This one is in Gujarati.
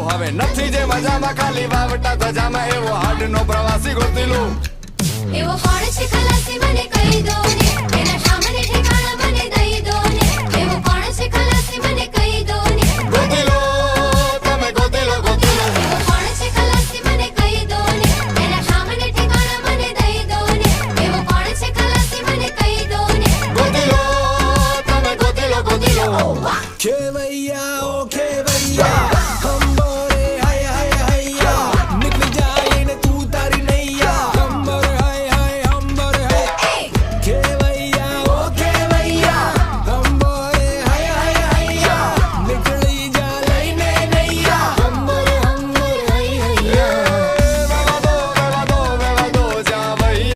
હવે નથી જે મજામાં ખાલી વાવટા ધજામાં એવો હાડનો પ્રવાસી ગોતી લો એવો કોણ છે ખલાસી મને કહી દો ને એના સામને ઠેકાણા મને દઈ દો ને એવો કોણ છે ખલાસી મને કહી દો ને ગોતી લો તમે ગોતી લો એવો કોણ છે ખલાસી મને કહી દો ને એના સામને ઠેકાણા મને દઈ દો ને એવો કોણ છે ખલાસી મને કહી દો ને ગોતી લો તમે ગોતી લો ખેવૈયાઓ